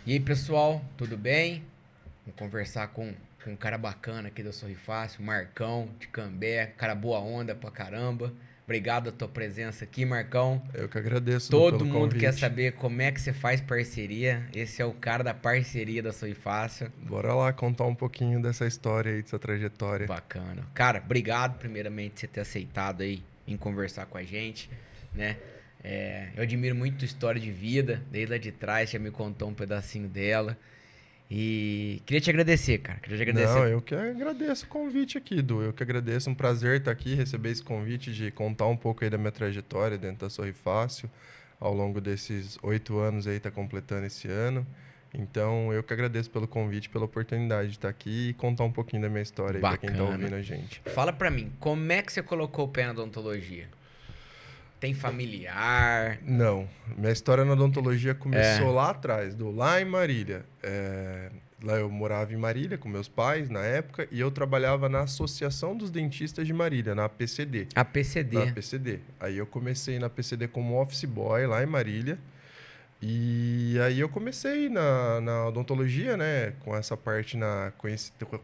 E aí, pessoal, tudo bem? Vamos conversar com um cara bacana aqui da Sorri Fácil, Marcão, de Cambé, cara boa onda pra caramba. Obrigado a tua presença aqui, Marcão. Eu que agradeço, Du, Todo pelo mundo quer convite. saber como é que você faz parceria. Esse é o cara da parceria da Sorri Fácil. Bora lá contar um pouquinho dessa história aí, dessa trajetória. Bacana. Cara, obrigado primeiramente por você ter aceitado aí em conversar com a gente, né? Eu admiro muito tua história de vida, desde lá de trás, já me contou um pedacinho dela. E queria te agradecer, cara. Queria te Não, agradecer. eu que agradeço o convite aqui, Du. Eu que agradeço, um prazer estar aqui, receber esse convite de contar um pouco aí da minha trajetória dentro da Sorri Fácil, ao longo desses 8 anos aí, tá completando esse ano. Então, eu que agradeço pelo convite, pela oportunidade de estar aqui e contar um pouquinho da minha história aí para quem tá Bacana. ouvindo a gente. Fala pra mim, como é que você colocou o pé na odontologia? Tem familiar? Não, minha história na odontologia É. começou lá atrás, lá em Marília. Lá eu morava em Marília com meus pais na época e eu trabalhava na Associação dos Dentistas de Marília, na APCD. A Na PCD. APCD. Aí eu comecei na APCD como office boy lá em Marília. E aí eu comecei na odontologia, né? Com essa parte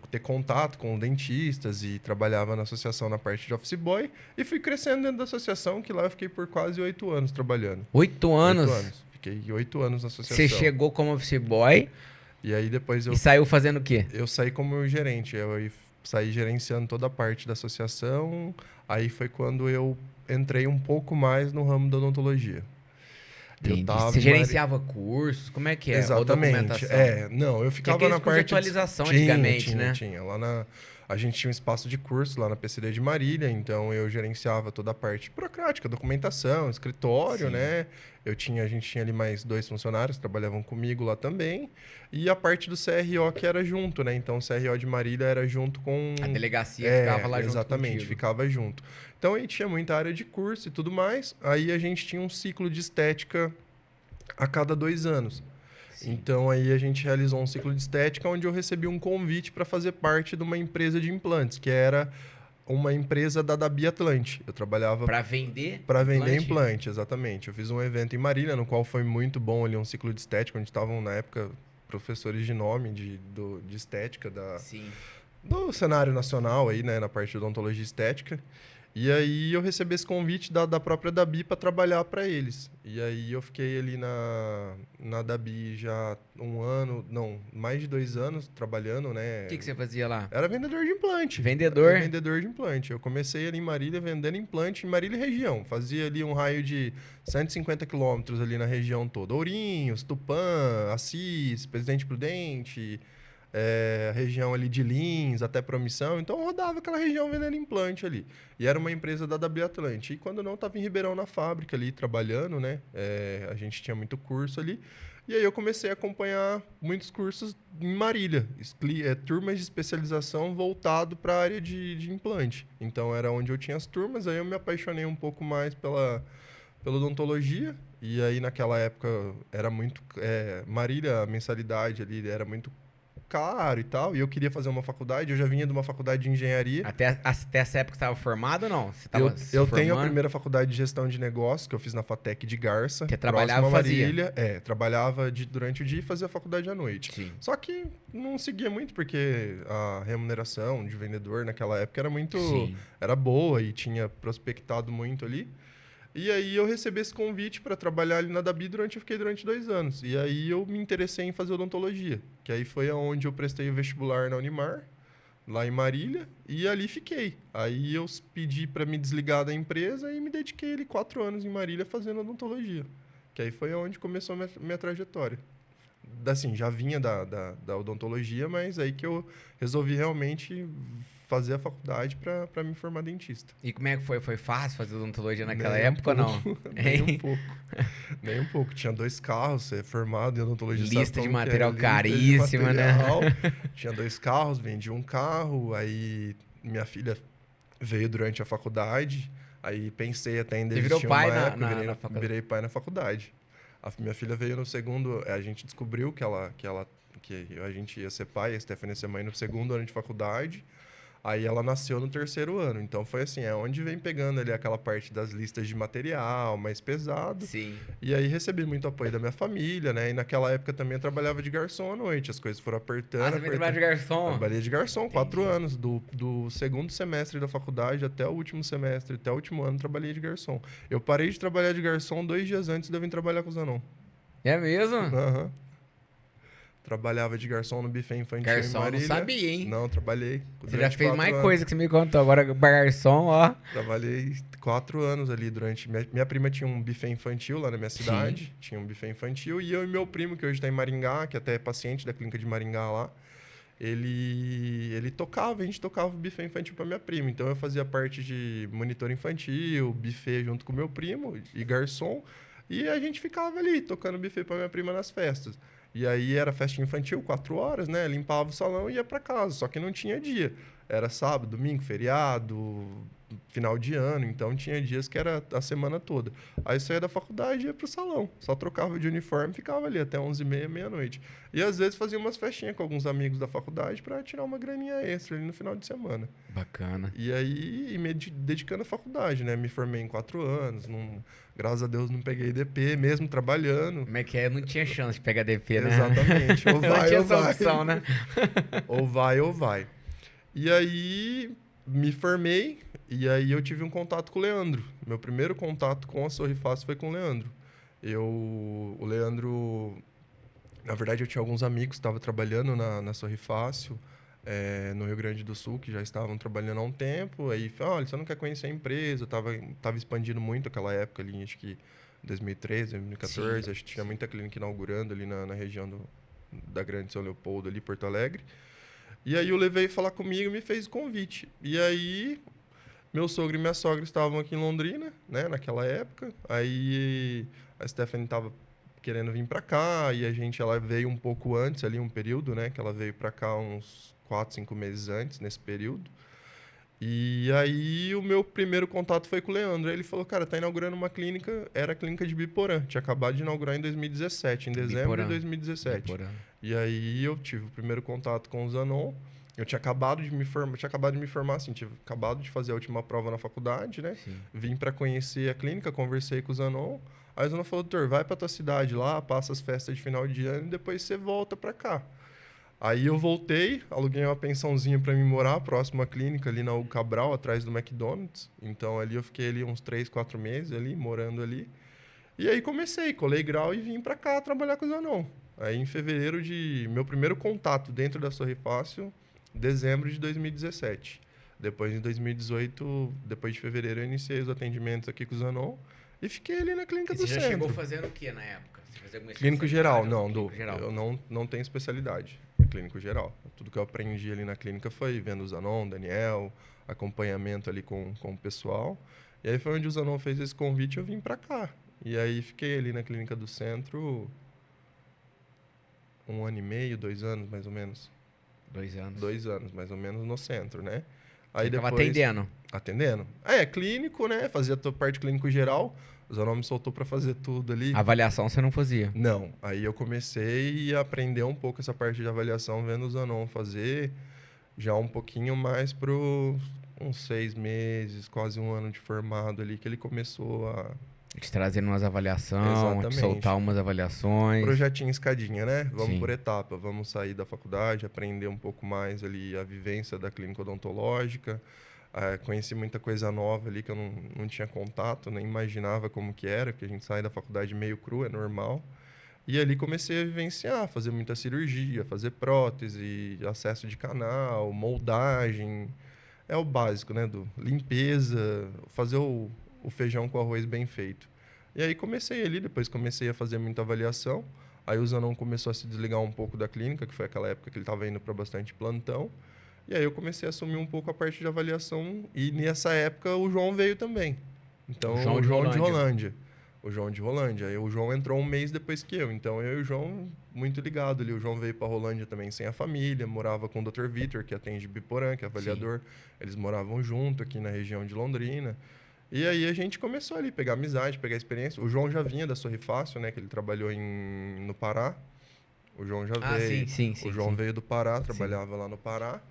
ter contato com dentistas e trabalhava na associação na parte de office boy. E fui crescendo dentro da associação, que lá eu fiquei por quase 8 anos trabalhando. 8 anos. 8 anos. Fiquei 8 anos na Você associação. chegou como office boy E aí depois e saiu fazendo o quê? eu saí como gerente. Eu saí gerenciando toda a parte da associação. Aí foi quando eu entrei um pouco mais no ramo da odontologia. Eu Entendi. tava Você em gerenciava cursos? Como é que é? Ou Exatamente. documentação? Não, eu Tinha ficava aqueles na cursos de parte atualização Tinha, antigamente, tinha, né? tinha. A gente tinha um espaço de curso lá na PCD de Marília, então eu gerenciava toda a parte burocrática, documentação, escritório, Sim. né? A gente tinha ali mais 2 funcionários que trabalhavam comigo lá também. E a parte do CRO que era junto, né? Então o CRO de Marília era junto com. A delegacia ficava lá junto Exatamente, contigo. ficava junto. Então aí tinha muita área de curso e tudo mais. Aí a gente tinha um ciclo de estética a cada 2 anos. Sim. Então aí a gente realizou um ciclo de estética onde eu recebi um convite para fazer parte de uma empresa de implantes, que era uma empresa da Dabi Atlante. Eu trabalhava Pra vender para vender implante? implante, exatamente. Eu fiz um evento em Marília, no qual foi muito bom ali, um ciclo de estética, onde estavam na época professores de nome de estética Sim. do cenário nacional aí, né, na parte de odontologia estética. E aí eu recebi esse convite da própria Dabi para trabalhar para eles. E aí eu fiquei ali na Dabi já um ano, não, mais de 2 anos trabalhando, né? O que você fazia lá? Era vendedor de implante. Vendedor? Vendedor de implante. Eu comecei ali em Marília vendendo implante em Marília e região. Fazia ali um raio de 150 quilômetros ali na região toda. Ourinhos, Tupã, Assis, Presidente Prudente, a região ali de Lins, até Promissão. Então, eu rodava aquela região vendendo implante ali. E era uma empresa da W Atlante. E quando não, estava em Ribeirão na fábrica ali, trabalhando, né? A gente tinha muito curso ali. E aí eu comecei a acompanhar muitos cursos em Marília. Turmas de especialização voltado para a área de implante. Então, era onde eu tinha as turmas. Aí eu me apaixonei um pouco mais pela odontologia. E aí, naquela época, era muito... Marília, a mensalidade ali era muito caro e tal, e eu queria fazer uma faculdade, eu já vinha de uma faculdade de engenharia. Até essa época você estava formado ou não? Você Eu, estava se eu tenho a formando? primeira faculdade de gestão de negócios, que eu fiz na FATEC de Garça, Você próximo trabalhava a e fazia? Marília. Durante o dia e fazia a faculdade à noite. Sim. Só que não seguia muito, porque a remuneração de vendedor naquela época Sim. era boa e tinha prospectado muito ali. E aí eu recebi esse convite para trabalhar ali na Dabi eu fiquei durante 2 anos. E aí eu me interessei em fazer odontologia, que aí foi aonde eu prestei o vestibular na Unimar, lá em Marília, e ali fiquei. Aí eu pedi para me desligar da empresa e me dediquei ali 4 anos em Marília fazendo odontologia. Que aí foi aonde começou a minha trajetória. Assim, já vinha da odontologia, mas aí que eu resolvi realmente fazer a faculdade para me formar dentista. E como é que foi? Foi fácil fazer odontologia naquela Nem um época ou não? pouco, nem um Hein? pouco. Nem um pouco. Tinha 2 carros, você é formado em odontologia, sabe Lista de como que é? material Lista de caríssima, né? material. Tinha 2 carros, vendi um carro, aí minha filha veio durante a faculdade, aí pensei até em Você virou desistir pai uma época, na faculdade? virei pai na faculdade. A minha filha veio no segundo, a gente descobriu que a gente ia ser pai, a Stephanie ia ser mãe no segundo ano de faculdade. Aí ela nasceu no 3º ano. Então foi assim, é onde vem pegando ali aquela parte das listas de material mais pesado. Sim. E aí recebi muito apoio da minha família, né? E naquela época também eu trabalhava de garçom à noite. As coisas foram apertando. Ah, você também trabalha de garçom? Trabalhei de garçom, 4 Entendi. anos. Do segundo semestre da faculdade até o último semestre, até o último ano, trabalhei de garçom. Eu parei de trabalhar de garçom 2 dias antes de eu vir trabalhar com o Zanon. É mesmo? Aham. Trabalhava de garçom no buffet infantil em Garçom, eu não Marília. sabia, hein? Não, trabalhei. Você já durante fez 4 mais anos. coisa que você me contou. Agora, garçom, ó. Trabalhei 4 anos ali durante... Minha prima tinha um buffet infantil lá na minha cidade. Tinha um buffet infantil. E eu e meu primo, que hoje está em Maringá, que até é paciente da clínica de Maringá lá, ele tocava, a gente tocava o buffet infantil para minha prima. Então eu fazia parte de monitor infantil, buffet junto com meu primo e garçom. E a gente ficava ali tocando buffet para minha prima nas festas. E aí era festa infantil, 4 horas, né? Limpava o salão e ia para casa. Só que não tinha dia. Era sábado, domingo, feriado, final de ano. Então tinha dias que era a semana toda. Aí saía da faculdade e ia pro salão. Só trocava de uniforme e ficava ali até 11h30, meia-noite. E às vezes fazia umas festinhas com alguns amigos da faculdade para tirar uma graninha extra ali no final de semana. Bacana. E aí, me dedicando à faculdade, né? Me formei em 4 anos. Graças a Deus não peguei DP, mesmo trabalhando. Como é que é? Não tinha chance de pegar DP, né? Exatamente. Ou Não vai tinha ou essa vai. opção, né? Ou vai ou vai. E aí, me formei. E aí, eu tive um contato com o Leandro. Meu primeiro contato com a Sorri Fácil foi com o Leandro. O Leandro... Na verdade, eu tinha alguns amigos que estavam trabalhando na Sorri Fácil, no Rio Grande do Sul, que já estavam trabalhando há um tempo. Aí, olha, você não quer conhecer a empresa? Tava expandindo muito aquela época ali, acho que 2013, 2014. Sim, Acho que tinha muita clínica inaugurando ali na região da Grande São Leopoldo, ali, Porto Alegre. E aí eu levei falar comigo e me fez o convite. E aí, meu sogro e minha sogra estavam aqui em Londrina, né, naquela época. Aí a Stephanie estava querendo vir para cá e ela veio um pouco antes ali, um período, né, que ela veio para cá uns 4, 5 meses antes, nesse período. E aí o meu primeiro contato foi com o Leandro. Aí ele falou, cara, tá inaugurando uma clínica, era a clínica de Biporã. Tinha acabado de inaugurar em 2017, em dezembro Biporã. de 2017. Biporã. E aí eu tive o primeiro contato com o Zanon. Eu tinha acabado de me formar, assim, tinha acabado de fazer a última prova na faculdade, né? Sim. Vim para conhecer a clínica, conversei com o Zanon. Aí o Zanon falou, doutor, vai para tua cidade lá, passa as festas de final de ano e depois você volta para cá. Aí eu voltei, aluguei uma pensãozinha para mim morar, próximo à clínica, ali na Hugo Cabral, atrás do McDonald's. Então ali eu fiquei ali uns 3, 4 meses ali, morando ali. E aí colei grau e vim para cá trabalhar com o Zanon. Aí em fevereiro meu primeiro contato dentro da Sorri Fácil, dezembro de 2017. Depois em 2018, depois de fevereiro, eu iniciei os atendimentos aqui com o Zanon e fiquei ali na clínica E do você já centro. chegou fazendo o que na época? Você fazia alguma Clínico geral, especialidade? não, Clínico geral. eu não tenho especialidade. É clínico geral. Tudo que eu aprendi ali na clínica foi vendo o Zanon, Daniel, acompanhamento ali com o pessoal. E aí foi onde o Zanon fez esse convite e eu vim pra cá. E aí fiquei ali na clínica do centro 1 ano e meio, 2 anos mais ou menos. 2 anos. 2 anos mais ou menos no centro, né? Aí Você tava depois... atendendo? Atendendo. Clínico, né? Fazia a parte clínico geral. O Zanon me soltou para fazer tudo ali. Avaliação você não fazia? Não. Aí eu comecei a aprender um pouco essa parte de avaliação, vendo o Zanon fazer. Já um pouquinho mais pro uns 6 meses, quase 1 ano de formado ali, que ele começou a... Te trazendo umas avaliações, Exatamente. te soltar umas avaliações. Projetinho escadinha, né? Vamos Sim. por etapa. Vamos sair da faculdade, aprender um pouco mais ali a vivência da clínica odontológica. Conheci muita coisa nova ali que eu não tinha contato, nem imaginava como que era, porque a gente sai da faculdade meio cru, é normal. E ali comecei a vivenciar, fazer muita cirurgia, fazer prótese, acesso de canal, moldagem. É o básico, né? Limpeza, fazer o feijão com arroz bem feito. E aí comecei ali, depois comecei a fazer muita avaliação. Aí o Zanon começou a se desligar um pouco da clínica, que foi aquela época que ele estava indo para bastante plantão. E aí eu comecei a assumir um pouco a parte de avaliação. E nessa época o João veio também. Então, o João de Rolândia. O João de Rolândia. Aí o João entrou 1 mês depois que eu. Então eu e o João muito ligado ali. O João veio para Rolândia também sem a família, morava com o Dr. Vitor, que atende Biporã, que é avaliador. Sim. Eles moravam junto aqui na região de Londrina. E aí a gente começou ali a pegar amizade, pegar experiência. O João já vinha da Sorri Fácil, né? Que ele trabalhou no Pará. O João já veio. Sim, o João veio do Pará, trabalhava lá no Pará.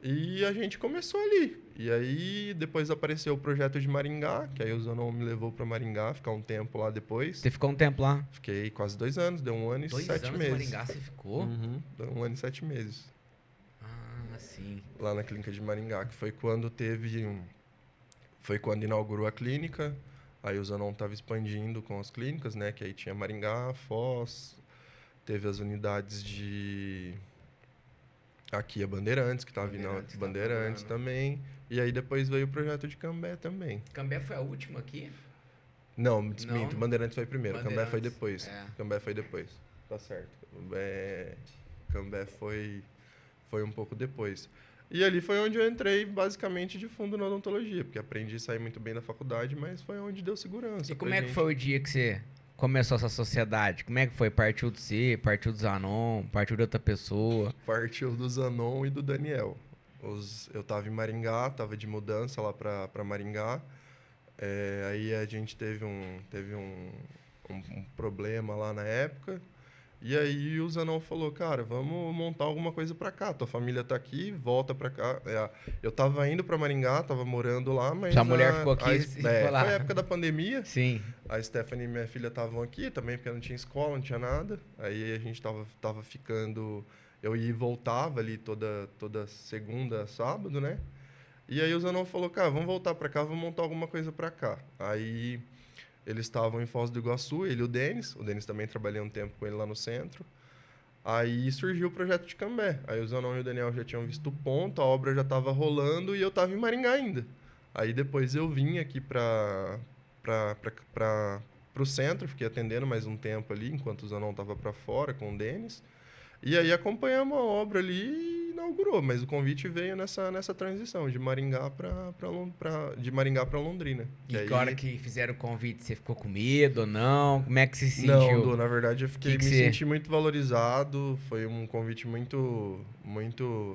E a gente começou ali. E aí, depois apareceu o projeto de Maringá, que aí o Zanon me levou para Maringá, ficar um tempo lá depois. Você ficou um tempo lá? Fiquei quase 2 anos, deu 1 ano e 7 2 anos em meses. Maringá você ficou? Uhum, deu 1 ano e 7 meses. Ah, sim. Lá na clínica de Maringá, que foi quando foi quando inaugurou a clínica. Aí o Zanon estava expandindo com as clínicas, né? Que aí tinha Maringá, Foz, teve as unidades de... Aqui a Bandeirantes, que estava vindo a Bandeirantes também. E aí depois veio o projeto de Cambé também. Cambé foi a última aqui? Não, minto, Bandeirantes foi primeiro, Cambé foi depois. É. Cambé foi depois. Tá certo. Cambé foi um pouco depois. E ali foi onde eu entrei basicamente de fundo na odontologia, porque aprendi a sair muito bem da faculdade, mas foi onde deu segurança. E como é que foi o dia que você começou essa sociedade? Como é que foi? Partiu de você, partiu do Zanon, partiu de outra pessoa? Partiu do Zanon e do Daniel. Eu tava em Maringá, tava de mudança lá pra Maringá. Aí a gente teve um problema lá na época. E aí o Zanon falou, cara, vamos montar alguma coisa pra cá. Tua família tá aqui, volta pra cá. Eu tava indo pra Maringá, tava morando lá, mas... Sua mulher ficou aqui e foi a época da pandemia. Sim. A Stephanie e minha filha estavam aqui também, porque não tinha escola, não tinha nada. Aí a gente tava ficando... Eu ia e voltava ali toda segunda, sábado, né? E aí o Zanon falou, cara, vamos voltar pra cá, vamos montar alguma coisa pra cá. Aí... Eles estavam em Foz do Iguaçu, ele e o Denis. O Denis também trabalhei um tempo com ele lá no centro. Aí surgiu o projeto de Cambé. Aí o Zanon e o Daniel já tinham visto o ponto, a obra já estava rolando e eu estava em Maringá ainda. Aí depois eu vim aqui para o centro, fiquei atendendo mais um tempo ali, enquanto o Zanon estava para fora com o Denis. E aí acompanhamos a obra ali e inaugurou, mas o convite veio nessa transição de Maringá para Londrina. E que hora que fizeram o convite, você ficou com medo ou não? Como é que você se sentiu? Não, Du, na verdade eu senti muito valorizado, foi um convite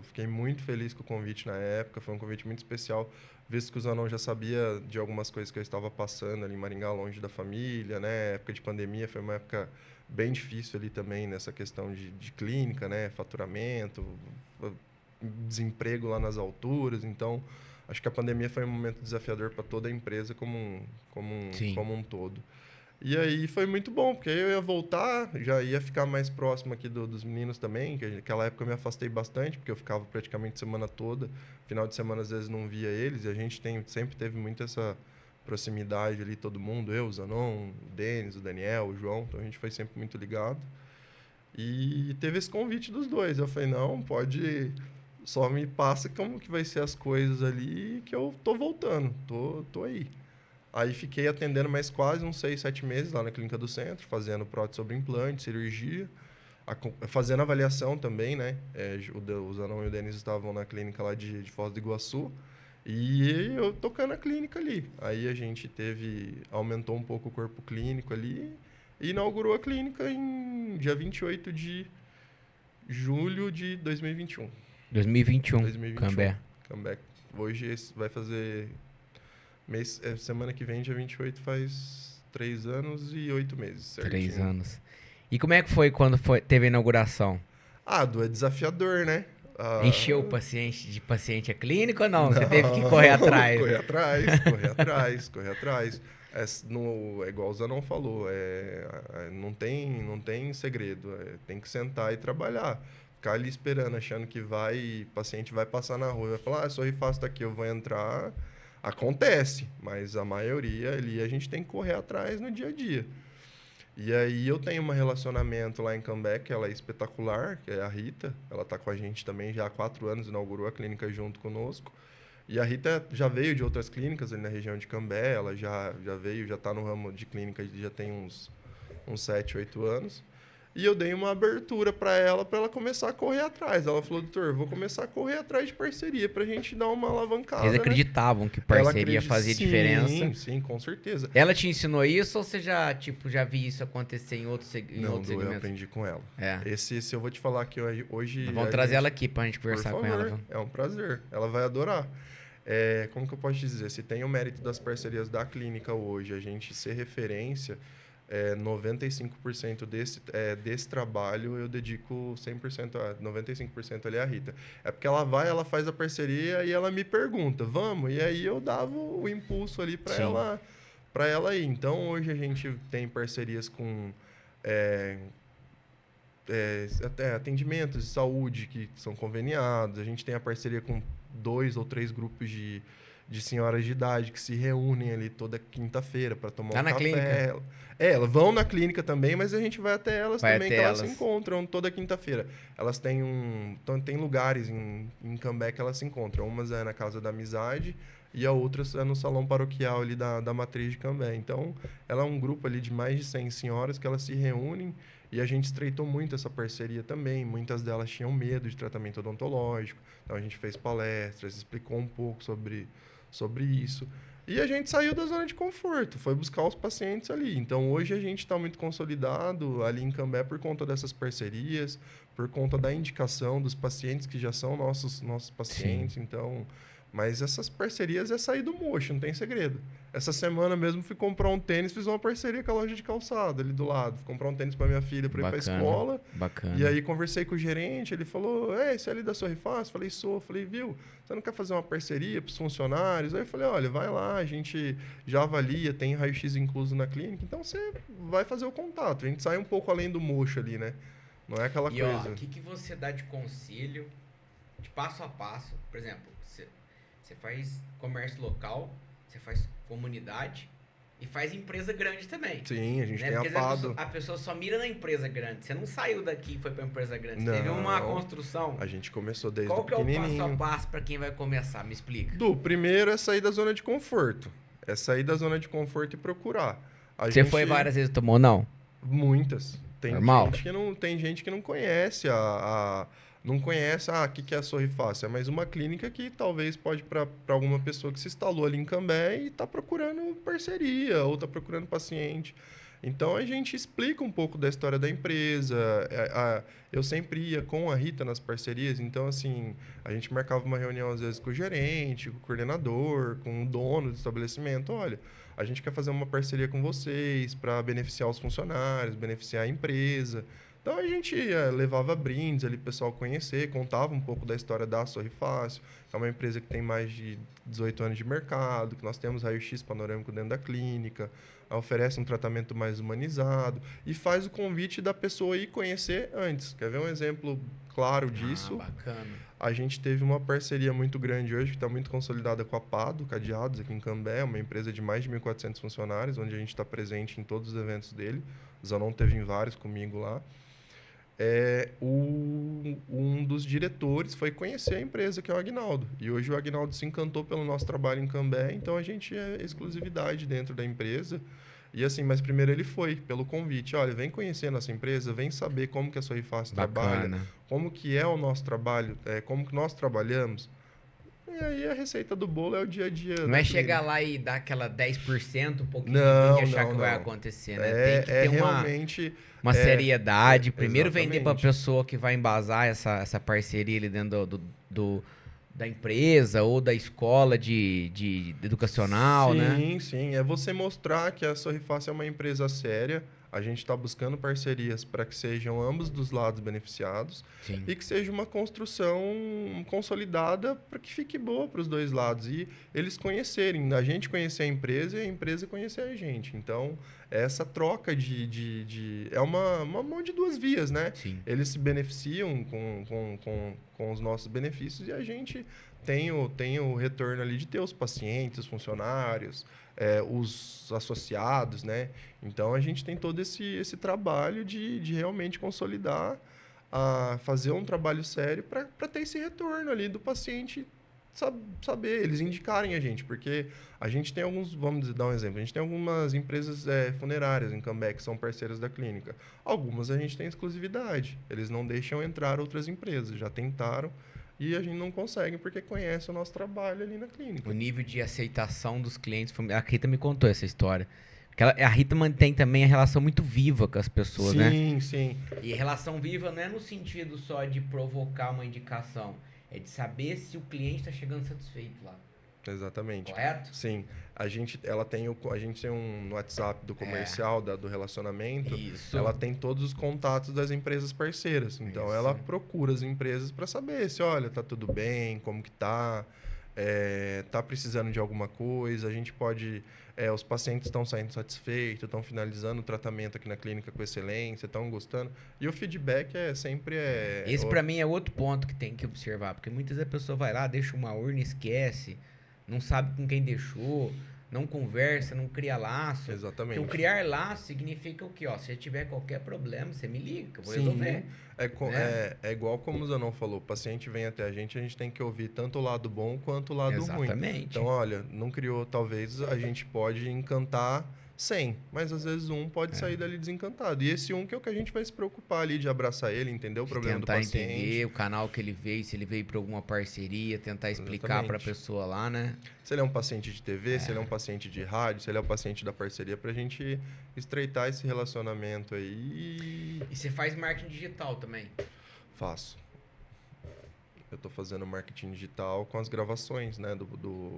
fiquei muito feliz com o convite na época, foi um convite muito especial, visto que o Zanon já sabia de algumas coisas que eu estava passando ali em Maringá, longe da família, né? Época de pandemia foi uma época bem difícil ali também nessa questão de clínica, né? Faturamento, desemprego lá nas alturas. Então, acho que a pandemia foi um momento desafiador para toda a empresa como um todo. E aí foi muito bom, porque eu ia voltar, já ia ficar mais próximo aqui dos meninos também, que naquela época eu me afastei bastante, porque eu ficava praticamente a semana toda. Final de semana, às vezes, não via eles, e a gente sempre teve muito essa proximidade ali, todo mundo, eu, o Zanon, o Denis, o Daniel, o João, então a gente foi sempre muito ligado. E teve esse convite dos dois. Eu falei, não, pode, só me passa como que vai ser as coisas ali, que eu tô voltando, tô aí. Aí fiquei atendendo mais quase uns 6, 7 meses lá na clínica do centro, fazendo prótese sobre implante, cirurgia, fazendo avaliação também, né? O Zanon e o Denis estavam na clínica lá de Foz do Iguaçu, e eu tocando a clínica ali. Aí a gente aumentou um pouco o corpo clínico ali e inaugurou a clínica em dia 28 de julho de 2021. 2021, Cambé. Cambé. Hoje vai fazer... semana que vem, dia 28, faz 3 anos e 8 meses, certinho. 3 anos. E como é que foi quando teve a inauguração? É desafiador, né? Encheu de paciente a clínica ou não? Você teve que correr atrás? Correr atrás. É igual o Zanon falou, não tem segredo, tem que sentar e trabalhar. Ficar ali esperando, achando que o paciente vai passar na rua e vai falar, sorri fácil, tá aqui, eu vou entrar. Acontece, mas a maioria ali a gente tem que correr atrás no dia a dia. E aí eu tenho um relacionamento lá em Cambé, que ela é espetacular, que é a Rita. Ela está com a gente também já há 4 anos, inaugurou a clínica junto conosco. E a Rita já veio de outras clínicas ali na região de Cambé, ela já veio, já está no ramo de clínica, já tem uns 7, 8 anos. E eu dei uma abertura para ela começar a correr atrás. Ela falou, doutor, vou começar a correr atrás de parceria para a gente dar uma alavancada. Eles acreditavam que parceria fazia diferença? Sim, com certeza. Ela te ensinou isso ou você já viu isso acontecer em outros segmentos? Eu aprendi com ela. Esse eu vou te falar que hoje... Vamos trazer ela aqui para a gente conversar com ela. Viu? É um prazer. Ela vai adorar. Como que eu posso te dizer? Se tem o mérito das parcerias da clínica hoje, a gente ser referência... 95% desse trabalho eu dedico 100%, 95% ali à Rita. É porque ela faz a parceria e ela me pergunta, vamos? E aí eu dava o impulso ali para ela ir. Então, hoje a gente tem parcerias com até atendimentos de saúde que são conveniados. A gente tem a parceria com 2 ou 3 grupos de senhoras de idade que se reúnem ali toda quinta-feira para tomar Tá um na café. clínica? Elas vão na clínica também, mas a gente vai até elas Vai também, até que elas se elas. encontram toda quinta-feira. Elas têm tem lugares em Cambé que elas se encontram. Umas é na Casa da Amizade e a outra é no salão paroquial ali da Matriz de Cambé. Então, ela é um grupo ali de mais de 100 senhoras que elas se reúnem e a gente estreitou muito essa parceria também. Muitas delas tinham medo de tratamento odontológico. Então, a gente fez palestras, explicou um pouco sobre isso. E a gente saiu da zona de conforto, foi buscar os pacientes ali. Então, hoje a gente está muito consolidado ali em Cambé por conta dessas parcerias, por conta da indicação dos pacientes que já são nossos pacientes. Sim. Então, mas essas parcerias é sair do mocho, não tem segredo. Essa semana mesmo fui comprar um tênis, fiz uma parceria com a loja de calçado ali do lado. Fui comprar um tênis para minha filha para ir para a escola. Bacana. E aí conversei com o gerente, ele falou, você é ali da Sorrifácil? Falei, sou. Falei, viu, você não quer fazer uma parceria para os funcionários? Aí eu falei, olha, vai lá, a gente já avalia, tem raio-x incluso na clínica, então você vai fazer o contato. A gente sai um pouco além do mocho ali, né? Não é aquela coisa. E o que você dá de conselho, de passo a passo? Por exemplo, você faz comércio local, você faz comunidade e faz empresa grande também. Sim, a gente tem Porque APADO. A pessoa só mira na empresa grande. Você não saiu daqui e foi para empresa grande. Não, você teve uma construção. A gente começou desde Qual que é o pequenininho. passo a passo para quem vai começar? Me explica. Primeiro é sair da zona de conforto. É sair da zona de conforto e procurar. Você foi várias vezes, tomou não? Muitas. Normal. Tem gente que não conhece não conhece, o que é a Sorrifácil? É mais uma clínica que talvez pode para alguma pessoa que se instalou ali em Cambé e está procurando parceria ou está procurando paciente. Então, a gente explica um pouco da história da empresa. Eu sempre ia com a Rita nas parcerias. Então, assim, a gente marcava uma reunião, às vezes, com o gerente, com o coordenador, com o dono do estabelecimento. Olha, a gente quer fazer uma parceria com vocês para beneficiar os funcionários, beneficiar a empresa. Então, a gente levava brindes ali para o pessoal conhecer, contava um pouco da história da Sorrifácil. É uma empresa que tem mais de 18 anos de mercado, que nós temos raio-x panorâmico dentro da clínica, oferece um tratamento mais humanizado e faz o convite da pessoa ir conhecer antes. Quer ver um exemplo claro disso? Bacana. A gente teve uma parceria muito grande hoje, que está muito consolidada com a APADO Cadeados, aqui em Cambé, uma empresa de mais de 1.400 funcionários, onde a gente está presente em todos os eventos dele. O Zanon teve em vários comigo lá. Um dos diretores foi conhecer a empresa, que é o Agnaldo. E hoje o Agnaldo se encantou pelo nosso trabalho em Cambé, então a gente é exclusividade dentro da empresa. E assim, mas primeiro ele foi pelo convite. Olha, vem conhecer a nossa empresa, vem saber como que a Sorrifácil trabalha, como que é o nosso trabalho, como que nós trabalhamos. E aí a receita do bolo é o dia a dia. Não é chegar lá e dar aquela 10%, um pouquinho não, e achar não, que não. vai acontecer, né? Tem que ter realmente uma seriedade. Primeiro exatamente. vender para a pessoa que vai embasar essa parceria ali dentro da empresa ou da escola de educacional, sim, né? Sim, sim. É você mostrar que a Sorrifácil é uma empresa séria. A gente está buscando parcerias para que sejam ambos dos lados beneficiados. Sim. E que seja uma construção consolidada para que fique boa para os dois lados. E eles conhecerem, a gente conhecer a empresa e a empresa conhecer a gente. Então, essa troca é uma mão de duas vias, né? Sim. Eles se beneficiam com os nossos benefícios e a gente tem o retorno ali de ter os pacientes, os funcionários, os associados, né? Então, a gente tem todo esse trabalho de realmente consolidar, fazer um trabalho sério para ter esse retorno ali do paciente saber, eles indicarem a gente, porque a gente tem vamos dar um exemplo, a gente tem algumas empresas funerárias em Cambé que são parceiras da clínica. Algumas a gente tem exclusividade, eles não deixam entrar outras empresas, já tentaram, e a gente não consegue porque conhece o nosso trabalho ali na clínica. O nível de aceitação dos clientes, a Rita me contou essa história. A Rita mantém também a relação muito viva com as pessoas, sim, né? Sim, sim. E relação viva não é no sentido só de provocar uma indicação, é de saber se o cliente está chegando satisfeito lá. Exatamente. Correto? Sim. A gente tem um WhatsApp do comercial, do relacionamento. Isso. Ela tem todos os contatos das empresas parceiras. Então, ela procura as empresas para saber se, olha, tá tudo bem, como que tá, tá precisando de alguma coisa. A gente pode... os pacientes estão saindo satisfeitos, estão finalizando o tratamento aqui na clínica com excelência, estão gostando. E o feedback sempre é... Esse, para mim, é outro ponto que tem que observar. Porque muitas vezes a pessoa vai lá, deixa uma urna, esquece... Não sabe com quem deixou, não conversa, não cria laço. Exatamente. Porque o criar laço significa o quê? Ó, se tiver qualquer problema, você me liga, que eu vou resolver. É igual como o Zanon falou, o paciente vem até a gente tem que ouvir tanto o lado bom quanto o lado ruim. Exatamente. Então, olha, não criou, talvez a gente pode encantar 100, mas às vezes um pode sair dali desencantado. E esse que é o que a gente vai se preocupar ali de abraçar ele, entender o problema do paciente. Tentar entender o canal que ele veio, se ele veio para alguma parceria, tentar explicar para a pessoa lá, né? Se ele é um paciente de TV, se ele é um paciente de rádio, se ele é um paciente da parceria, para a gente estreitar esse relacionamento aí. E você faz marketing digital também? Faço. Eu estou fazendo marketing digital com as gravações, né?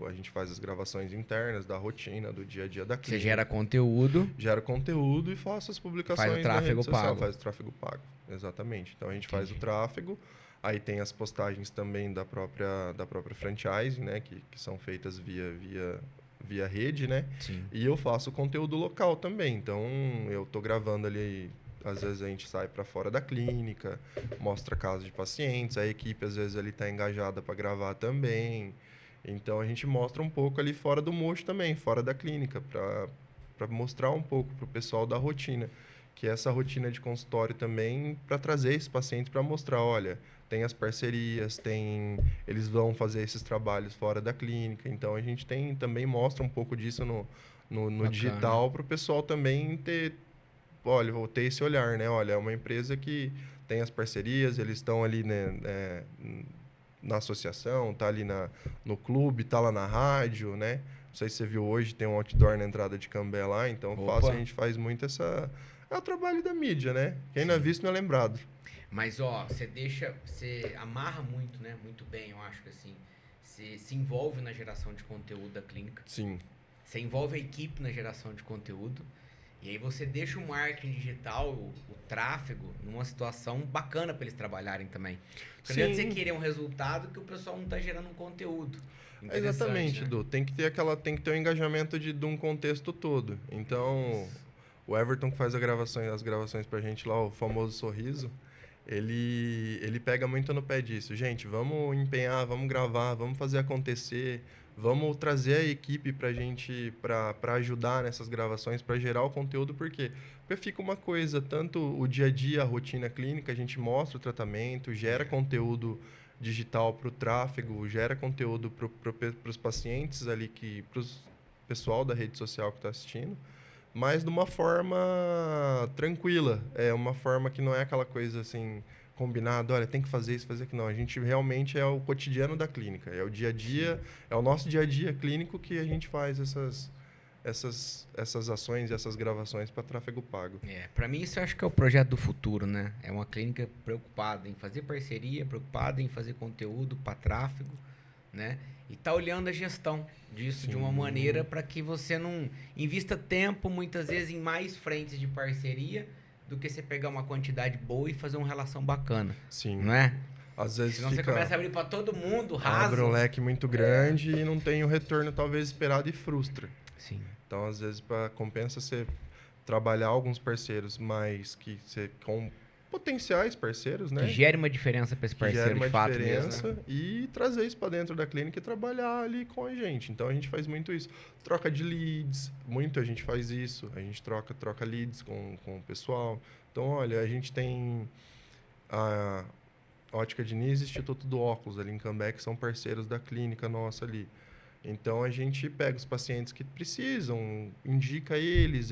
A gente faz as gravações internas da rotina, do dia a dia da clínica. Você gera conteúdo. Gera conteúdo e faço as publicações. Faz o tráfego pago. Faz o tráfego pago, exatamente. Então a gente faz o tráfego, aí tem as postagens também da própria franchise, né? Que são feitas via rede, né? Sim. E eu faço conteúdo local também. Então eu estou gravando ali. Às vezes a gente sai para fora da clínica, mostra casos de pacientes, a equipe às vezes ali está engajada para gravar também. Então a gente mostra um pouco ali fora do mocho também, fora da clínica, para mostrar um pouco para o pessoal da rotina, que é essa rotina de consultório também, para trazer esses pacientes para mostrar, olha, tem as parcerias, eles vão fazer esses trabalhos fora da clínica. Então a gente também mostra um pouco disso no digital para o pessoal também ter... Olha, vou ter esse olhar, né? Olha, é uma empresa que tem as parcerias, eles estão ali, né, na associação, tá ali no clube, tá lá na rádio, né? Não sei se você viu hoje, tem um outdoor na entrada de Cambé lá, então a gente faz muito é o trabalho da mídia, né? Quem não é visto não é lembrado. Mas, ó, você amarra muito, né? Muito bem, eu acho que assim, você se envolve na geração de conteúdo da clínica. Sim. Você envolve a equipe na geração de conteúdo. E aí você deixa o marketing digital, o tráfego, numa situação bacana para eles trabalharem também. Porque não adianta você querer um resultado que o pessoal não está gerando um conteúdo. Exatamente, né? Edu. Tem que ter o engajamento de um contexto todo. Então, o Everton que faz as gravações pra gente lá, o famoso sorriso, ele pega muito no pé disso. Gente, vamos empenhar, vamos gravar, vamos fazer acontecer. Vamos trazer a equipe para para ajudar nessas gravações, para gerar o conteúdo, porque fica uma coisa, tanto o dia a dia, a rotina clínica, a gente mostra o tratamento, gera conteúdo digital para o tráfego, gera conteúdo para os pacientes ali, para o pessoal da rede social que está assistindo, mas de uma forma tranquila, é uma forma que não é aquela coisa assim... combinado, olha, tem que fazer isso, fazer aquilo. Não, a gente realmente é o cotidiano da clínica, é o dia a dia, é o nosso dia a dia clínico que a gente faz essas ações e essas gravações para tráfego pago. Para mim isso eu acho que é o projeto do futuro, né? É uma clínica preocupada em fazer parceria, preocupada em fazer conteúdo para tráfego, né? E tá olhando a gestão disso de uma maneira para que você não invista tempo, muitas vezes, em mais frentes de parceria, do que você pegar uma quantidade boa e fazer uma relação bacana. Sim. Não é? Às vezes senão você começa a abrir para todo mundo, raso. Abre um leque muito grande e não tem o retorno talvez esperado e frustra. Sim. Então, às vezes, compensa você trabalhar alguns parceiros mais com potenciais parceiros, né? Que gere uma diferença para esse parceiro de fato mesmo, né? E trazer isso para dentro da clínica e trabalhar ali com a gente. Então, a gente faz muito isso. Troca de leads, muito a gente faz isso. A gente troca leads com o pessoal. Então, olha, a gente tem a Ótica Diniz e Instituto do Óculos ali em Cambé, que são parceiros da clínica nossa ali. Então, a gente pega os pacientes que precisam, indica eles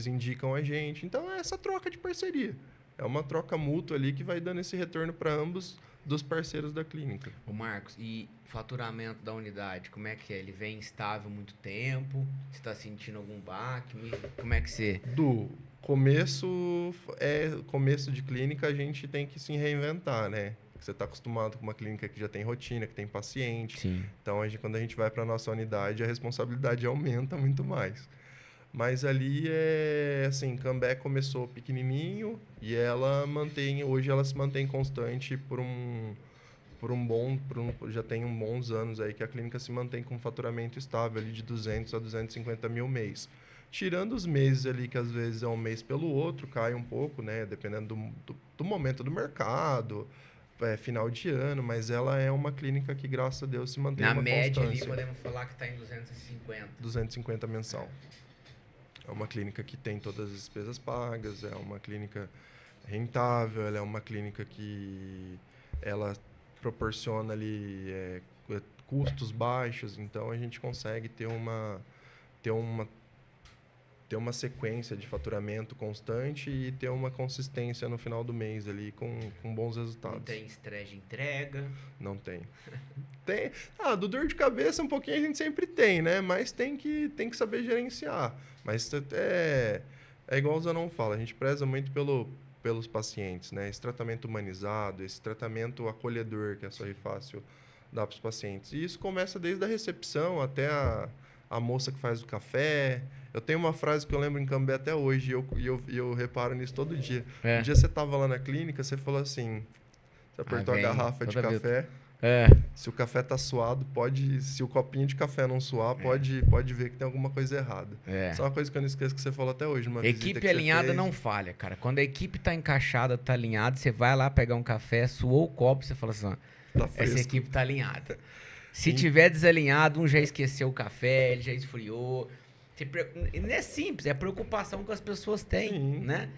indicam a gente. Então, é essa troca de parceria. É uma troca mútua ali que vai dando esse retorno para ambos dos parceiros da clínica. Ô Marcos, e faturamento da unidade, como é que é? Ele vem estável há muito tempo? Você está sentindo algum baque? Como é que você... Do começo de clínica, a gente tem que se reinventar, né? Você está acostumado com uma clínica que já tem rotina, que tem paciente. Sim. Então, quando a gente vai para a nossa unidade, a responsabilidade aumenta muito mais. Mas ali assim, Cambé começou pequenininho e hoje ela se mantém constante já tem bons anos aí que a clínica se mantém com um faturamento estável ali de 200 a 250 mil mês. Tirando os meses ali, que às vezes é um mês pelo outro, cai um pouco, né? Dependendo do momento do mercado, final de ano, mas ela é uma clínica que, graças a Deus, se mantém Na uma média constância. ali podemos falar que está em 250. 250 mensal. É uma clínica que tem todas as despesas pagas, é uma clínica rentável, ela é uma clínica que ela proporciona ali custos baixos, então a gente consegue ter uma sequência de faturamento constante e ter uma consistência no final do mês ali com bons resultados. Não tem estresse de entrega? Não tem. Do dor de cabeça um pouquinho a gente sempre tem, né? Mas tem que saber gerenciar. Mas é igual o Zanon fala, a gente preza muito pelos pacientes, né? Esse tratamento humanizado, esse tratamento acolhedor que a Sorri Fácil dá para os pacientes. E isso começa desde a recepção até a moça que faz o café. Eu tenho uma frase que eu lembro em Cambé até hoje e eu reparo nisso todo dia. Um dia você estava lá na clínica, você falou assim, você apertou a garrafa de café. Se o café tá suado, se o copinho de café não suar, pode ver que tem alguma coisa errada. Isso é uma coisa que eu não esqueço que você falou até hoje. Equipe alinhada não falha, cara. Quando a equipe tá encaixada, tá alinhada, você vai lá pegar um café, suou o copo, você fala assim, essa equipe tá alinhada. Se tiver desalinhado, um já esqueceu o café, ele já esfriou. Não é simples, é a preocupação que as pessoas têm, né?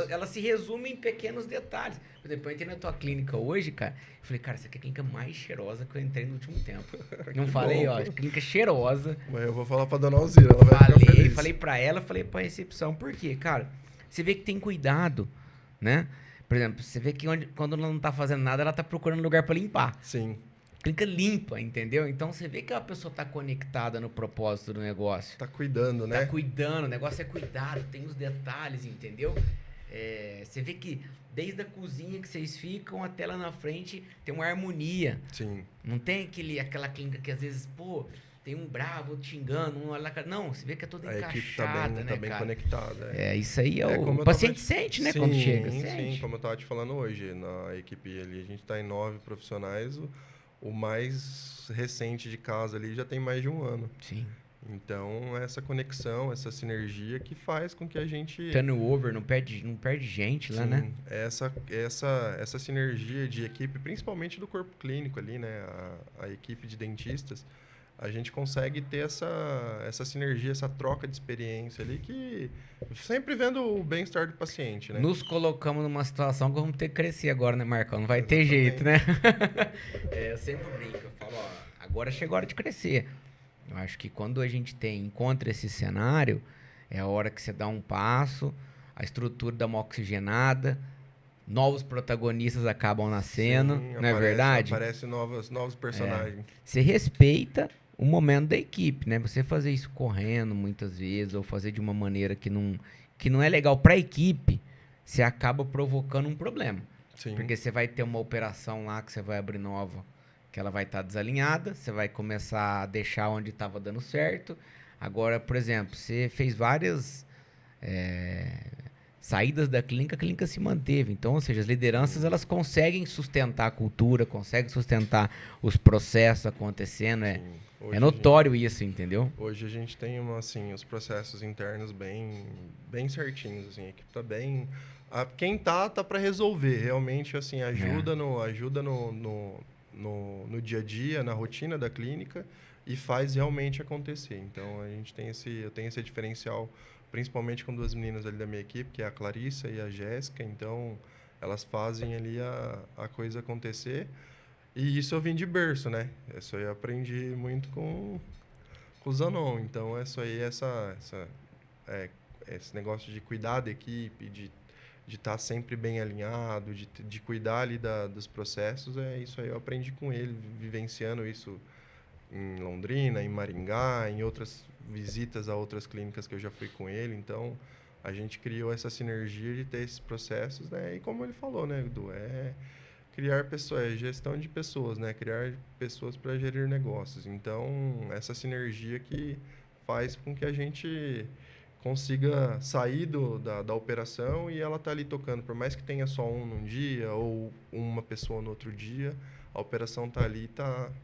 Ela se resume em pequenos detalhes. Por exemplo, eu entrei na tua clínica hoje, cara, eu falei, cara, essa aqui é a clínica mais cheirosa que eu entrei no último tempo. Não falei, ó, clínica cheirosa. Mas eu vou falar pra dona Alzira, ela vai ficar feliz. Falei pra ela, falei pra recepção, por quê? Cara, você vê que tem cuidado, né? Por exemplo, você vê que quando ela não tá fazendo nada, ela tá procurando lugar pra limpar. Sim. Clínica limpa, entendeu? Então você vê que a pessoa tá conectada no propósito do negócio. Tá cuidando, né? Tá cuidando, o negócio é cuidado, tem os detalhes, entendeu? Você vê que desde a cozinha que vocês ficam até lá na frente tem uma harmonia. Sim. Não tem aquela clínica que às vezes, tem um bravo, outro xingando, não, você vê que é toda encaixada, equipe tá bem, né, tá bem cara? conectada. Isso aí o paciente sente, né, quando chega. Sim, como eu tava te falando hoje, na equipe ali, a gente tá em 9 profissionais, o mais recente de casa ali já tem mais de um ano. Sim. Então, essa conexão, essa sinergia que faz com que a gente... Turnover, não perde gente lá, né? Essa sinergia de equipe, principalmente do corpo clínico ali, né? A equipe de dentistas, a gente consegue ter essa sinergia, essa troca de experiência ali, que sempre vendo o bem-estar do paciente, né? Nos colocamos numa situação que vamos ter que crescer agora, né, Marcão? Não vai ter jeito, né? Eu sempre brinco, eu falo, agora chegou a hora de crescer. Eu acho que quando a gente encontra esse cenário, é a hora que você dá um passo, a estrutura dá uma oxigenada, novos protagonistas acabam nascendo, não é verdade? Aparecem novos personagens. Você respeita o momento da equipe, né? Você fazer isso correndo muitas vezes, ou fazer de uma maneira que não é legal para a equipe, você acaba provocando um problema. Sim. Porque você vai ter uma operação lá que você vai abrir nova, que ela vai estar desalinhada, você vai começar a deixar onde estava dando certo. Agora, por exemplo, você fez várias saídas da clínica, a clínica se manteve. Então, ou seja, as lideranças elas conseguem sustentar a cultura, conseguem sustentar os processos acontecendo. É notório isso, entendeu? Hoje a gente tem os processos internos bem certinhos, assim, a equipe tá bem... Quem tá para resolver, realmente, assim, ajuda no dia a dia, na rotina da clínica e faz realmente acontecer. Então, eu tenho esse diferencial, principalmente com duas meninas ali da minha equipe, que é a Clarissa e a Jéssica. Então, elas fazem ali a coisa acontecer. E isso eu vim de berço, né? Isso aí eu aprendi muito com o Zanon. Então, esse negócio de cuidar da equipe, de estar sempre bem alinhado, de cuidar ali dos processos, isso aí eu aprendi com ele, vivenciando isso em Londrina, em Maringá, em outras visitas a outras clínicas que eu já fui com ele. Então, a gente criou essa sinergia de ter esses processos, né? E como ele falou, né, Edu, criar pessoas, gestão de pessoas, né? Criar pessoas para gerir negócios. Então, essa sinergia que faz com que a gente consiga sair da operação e ela tá ali tocando. Por mais que tenha só um num dia ou uma pessoa no outro dia, a operação tá ali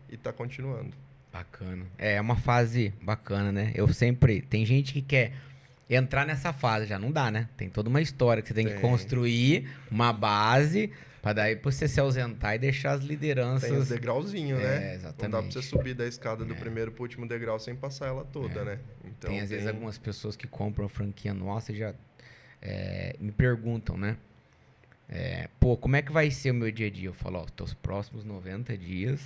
e tá continuando. Bacana. É uma fase bacana, né? Eu sempre. Tem gente que quer entrar nessa fase, já não dá, né? Tem toda uma história que você tem que construir uma base para daí você se ausentar e deixar as Tem os lideranças. degrauzinhos, né? Exatamente. Não dá pra você subir da escada do primeiro pro último degrau sem passar ela toda, né? Então, Tem às vezes algumas pessoas que compram a franquia nossa e já me perguntam, né? Pô, como é que vai ser o meu dia a dia? Eu falo, ó, os próximos 90 dias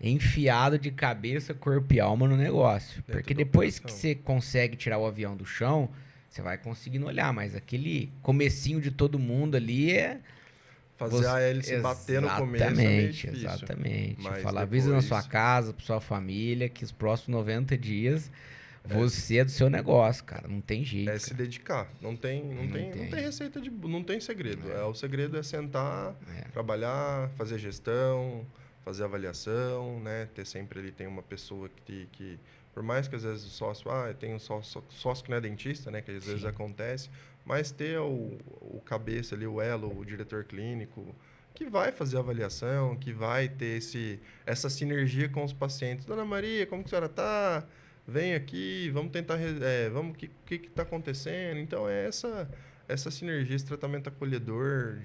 enfiado de cabeça, corpo e alma no negócio. Dentro Porque da depois que operação. você consegue tirar o avião do chão, você vai conseguindo olhar, mas aquele comecinho de todo mundo ali Fazer a hélice bater no começo é meio difícil. Exatamente. Mas Falar, avisa na sua depois casa, pra sua família, que os próximos 90 dias você é do seu negócio, cara. Não tem jeito. é se dedicar. Não tem receita não tem segredo. O segredo é sentar, trabalhar, fazer gestão, fazer avaliação, né? Ter sempre ali tem uma pessoa que por mais que às vezes o sócio, tem um sócio que não é dentista, né? Que às vezes acontece, mas ter o cabeça ali, o elo, o diretor clínico, que vai fazer a avaliação, que vai ter essa sinergia com os pacientes. Dona Maria, como que a senhora está? Vem aqui, vamos tentar, vamos, o que está acontecendo? Então, é essa sinergia, esse tratamento acolhedor,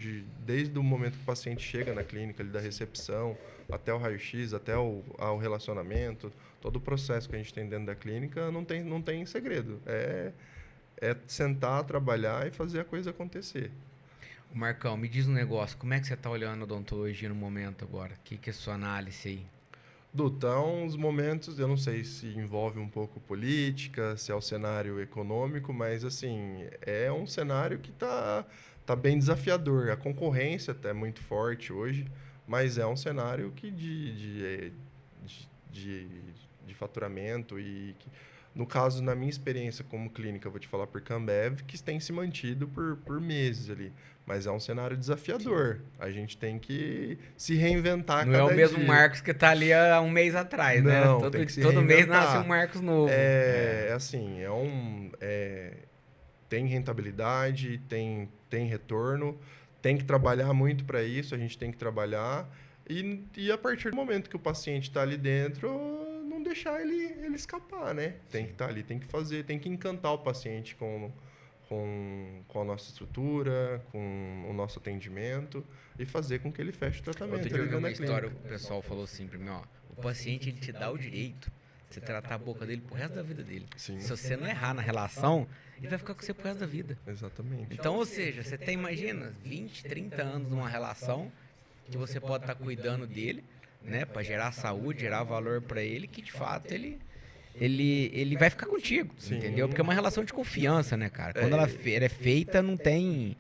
desde o momento que o paciente chega na clínica, ali da recepção, até o raio-x, até ao relacionamento, todo o processo que a gente tem dentro da clínica, não tem segredo. É sentar, trabalhar e fazer a coisa acontecer. Marcão, me diz um negócio, como é que você está olhando a odontologia no momento agora? O que é a sua análise aí? Então, os momentos, eu não sei se envolve um pouco política, se é o cenário econômico, mas assim, é um cenário que tá bem desafiador. A concorrência é muito forte hoje, mas é um cenário que de faturamento no caso, na minha experiência como clínica, eu vou te falar por Cambev, que tem se mantido por meses ali. Mas é um cenário desafiador. A gente tem que se reinventar Não cada é o mesmo dia. Marcos que tá ali há um mês atrás, Não, né? tem que se Todo mês reinventar. nasce um Marcos novo. Assim, tem rentabilidade, tem retorno, tem que trabalhar muito para isso, a gente tem que trabalhar. E a partir do momento que o paciente está ali dentro, não deixar ele escapar, né? Tem que estar ali, tem que fazer, tem que encantar o paciente com a nossa estrutura, com o nosso atendimento e fazer com que ele feche o tratamento. Outro dia eu vi uma história, o pessoal falou assim para mim, ó, o paciente ele te dá o direito de você tratar a boca dele pro resto da vida dele. Sim. Se você não errar na relação, ele vai ficar com você pro resto da vida. Exatamente. Então, ou seja, você tem, imagina, 20, 30 anos numa relação que você pode estar cuidando dele, né, para gerar saúde, gerar valor para ele, que de fato ele vai ficar contigo, Sim. entendeu? Porque é uma relação de confiança, né, cara? Quando ela é feita, não tem...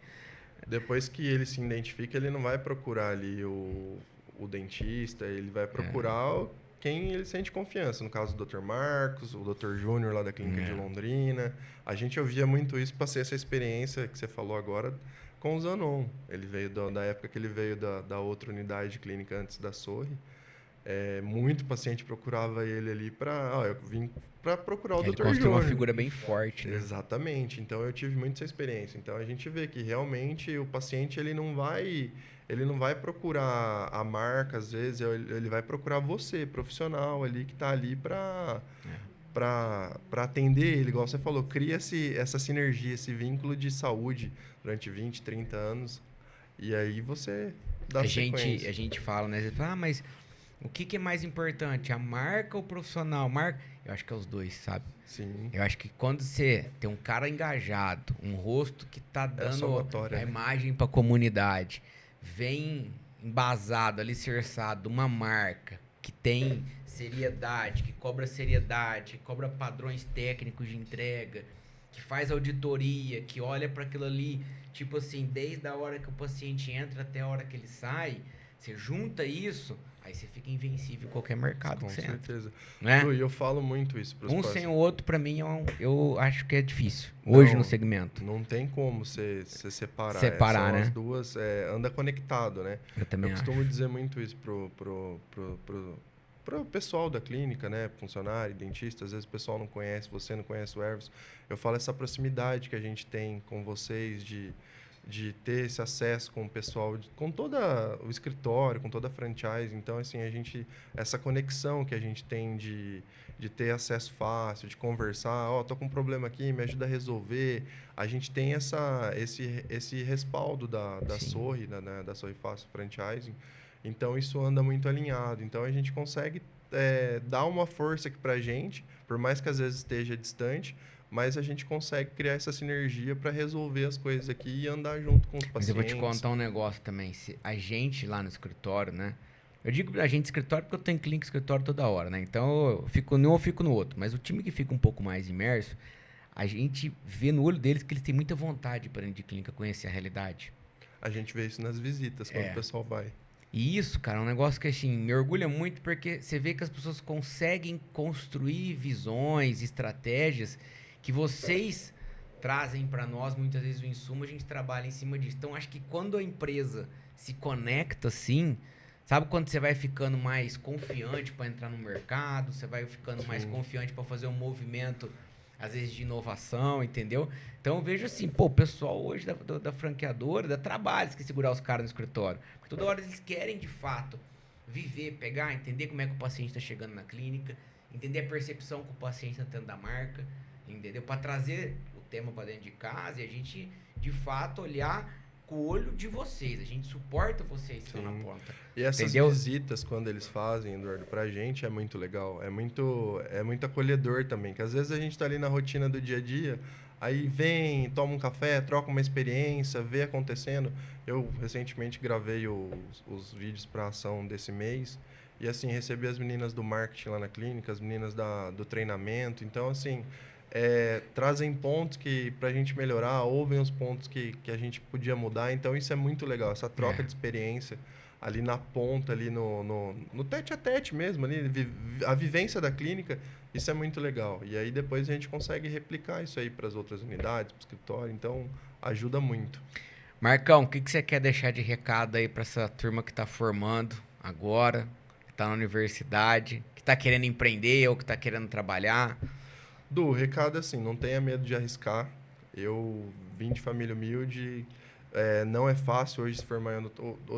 Depois que ele se identifica, ele não vai procurar ali o dentista, ele vai procurar quem ele sente confiança. No caso do Dr. Marcos, o Dr. Júnior lá da Clínica de Londrina. A gente ouvia muito isso, passei essa experiência que você falou agora com o Zanon. Ele veio da época que ele veio da outra unidade de clínica antes da Sorri. Muito paciente procurava ele ali eu vim para procurar o Dr. Júnior. Ele construiu uma figura bem forte, né? Exatamente. Então, eu tive muito essa experiência. Então, a gente vê que realmente o paciente ele não vai procurar a marca, às vezes, ele vai procurar você, profissional ali, que está ali para atender ele, igual você falou, cria-se essa sinergia, esse vínculo de saúde durante 20, 30 anos, e aí você dá sequência. A gente fala, né? Você fala, mas o que é mais importante, a marca ou o profissional? Eu acho que é os dois, sabe? Sim. Eu acho que quando você tem um cara engajado, um rosto que tá dando a imagem para a comunidade, vem embasado, alicerçado, uma marca que tem seriedade, que cobra padrões técnicos de entrega, que faz auditoria, que olha para aquilo ali, tipo assim, desde a hora que o paciente entra até a hora que ele sai, você junta isso, aí você fica invencível em qualquer mercado Com que você entra. certeza. Né? E eu falo muito isso para os Um sem o outro, pra mim, eu acho que é difícil. Hoje Não, no segmento. Não tem como você separar. Separar, São né? as duas, anda conectado, né? Eu também Eu acho. costumo dizer muito isso pro pessoal da clínica, né? Funcionário, dentista, às vezes o pessoal não conhece, você não conhece o Herves. Eu falo essa proximidade que a gente tem com vocês, de ter esse acesso com o pessoal, com todo o escritório, com toda a franchise. Então, assim, essa conexão que a gente tem de ter acesso fácil, de conversar, tô com um problema aqui, me ajuda a resolver. A gente tem esse respaldo da Sorri, da Sorri Fácil Franchising. Então, isso anda muito alinhado. Então, a gente consegue dar uma força aqui para a gente, por mais que às vezes esteja distante, mas a gente consegue criar essa sinergia para resolver as coisas aqui e andar junto com os pacientes. Mas eu vou te contar um negócio também. Se a gente lá no escritório, né? Eu digo a gente escritório porque eu tenho clínica escritório toda hora, né? Então eu fico num ou fico no outro. Mas o time que fica um pouco mais imerso, a gente vê no olho deles que eles têm muita vontade para dentro de clínica conhecer a realidade. A gente vê isso nas visitas, quando o pessoal vai. E isso, cara, é um negócio que assim, me orgulha muito porque você vê que as pessoas conseguem construir visões, estratégias que vocês trazem para nós, muitas vezes o insumo, a gente trabalha em cima disso. Então, acho que quando a empresa se conecta assim, sabe quando você vai ficando mais confiante para entrar no mercado, você vai ficando mais confiante para fazer um movimento, às vezes, de inovação, entendeu? Então, eu vejo assim, o pessoal hoje da franqueadora, dá trabalho que segurar os caras no escritório. Porque toda hora eles querem, de fato, viver, pegar, entender como é que o paciente está chegando na clínica, entender a percepção que o paciente está tendo da marca, entendeu? Para trazer o tema para dentro de casa e a gente, de fato, olhar com o olho de vocês. A gente suporta vocês que estão na ponta. E essas visitas, quando eles fazem, Eduardo, pra gente é muito legal. É muito acolhedor também. Que às vezes a gente tá ali na rotina do dia a dia, aí vem, toma um café, troca uma experiência, vê acontecendo. Eu recentemente gravei os vídeos para ação desse mês. E assim, recebi as meninas do marketing lá na clínica, as meninas do treinamento. Então, assim, trazem pontos que para a gente melhorar, ouvem os pontos que a gente podia mudar. Então, isso é muito legal, essa troca de experiência ali na ponta, ali no tete-a-tete mesmo, ali, a vivência da clínica, isso é muito legal. E aí depois a gente consegue replicar isso aí para as outras unidades, para o escritório. Então, ajuda muito. Marcão, o que você quer deixar de recado aí para essa turma que está formando agora, que está na universidade, que está querendo empreender ou que está querendo trabalhar? O recado é assim, não tenha medo de arriscar. Eu vim de família humilde, não é fácil hoje se formar.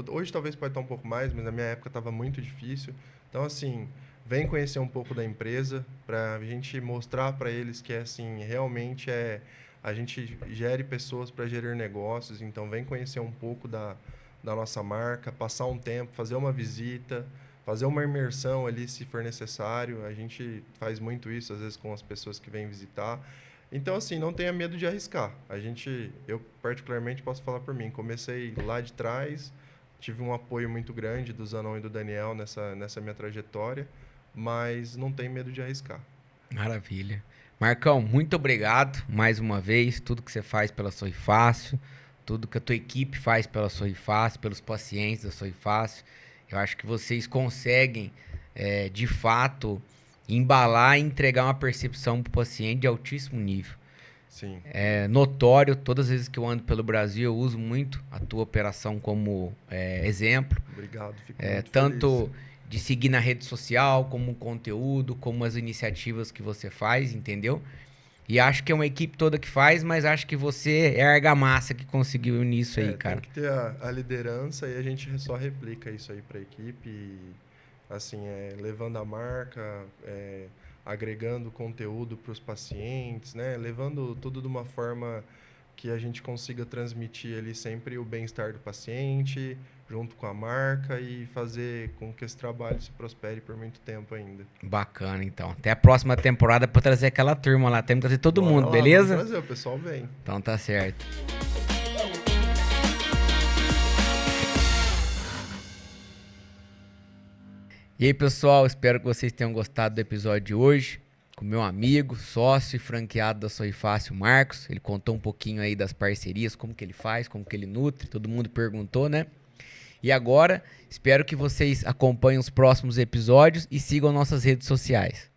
Hoje talvez pode estar um pouco mais, mas na minha época estava muito difícil. Então, assim, vem conhecer um pouco da empresa para a gente mostrar para eles que assim, realmente a gente gere pessoas para gerir negócios. Então, vem conhecer um pouco da nossa marca, passar um tempo, fazer uma visita, fazer uma imersão ali, se for necessário. A gente faz muito isso, às vezes, com as pessoas que vêm visitar. Então, assim, não tenha medo de arriscar. Eu particularmente, posso falar por mim. Comecei lá de trás, tive um apoio muito grande do Zanon e do Daniel nessa minha trajetória, mas não tem medo de arriscar. Maravilha. Marcão, muito obrigado mais uma vez. Tudo que você faz pela Sorri Fácil, tudo que a tua equipe faz pela Sorri Fácil, pelos pacientes da Sorri Fácil. Eu acho que vocês conseguem, de fato, embalar e entregar uma percepção para o paciente de altíssimo nível. Sim. É notório, todas as vezes que eu ando pelo Brasil, eu uso muito a tua operação como exemplo. Obrigado, fico muito tanto feliz. De seguir na rede social, como conteúdo, como as iniciativas que você faz, entendeu? E acho que é uma equipe toda que faz, mas acho que você é a argamassa que conseguiu nisso aí, cara. Tem que ter a liderança e a gente só replica isso aí para a equipe. E, assim, levando a marca, agregando conteúdo para os pacientes, né? Levando tudo de uma forma que a gente consiga transmitir ali sempre o bem-estar do paciente, junto com a marca, e fazer com que esse trabalho se prospere por muito tempo ainda. Bacana, então. Até a próxima temporada para trazer aquela turma lá. Temos que trazer todo mundo, beleza? Vamos trazer, o pessoal vem. Então tá certo. E aí, pessoal, espero que vocês tenham gostado do episódio de hoje. Com meu amigo, sócio e franqueado da Sorri Fácil, Marcos. Ele contou um pouquinho aí das parcerias, como que ele faz, como que ele nutre. Todo mundo perguntou, né? E agora, espero que vocês acompanhem os próximos episódios e sigam nossas redes sociais.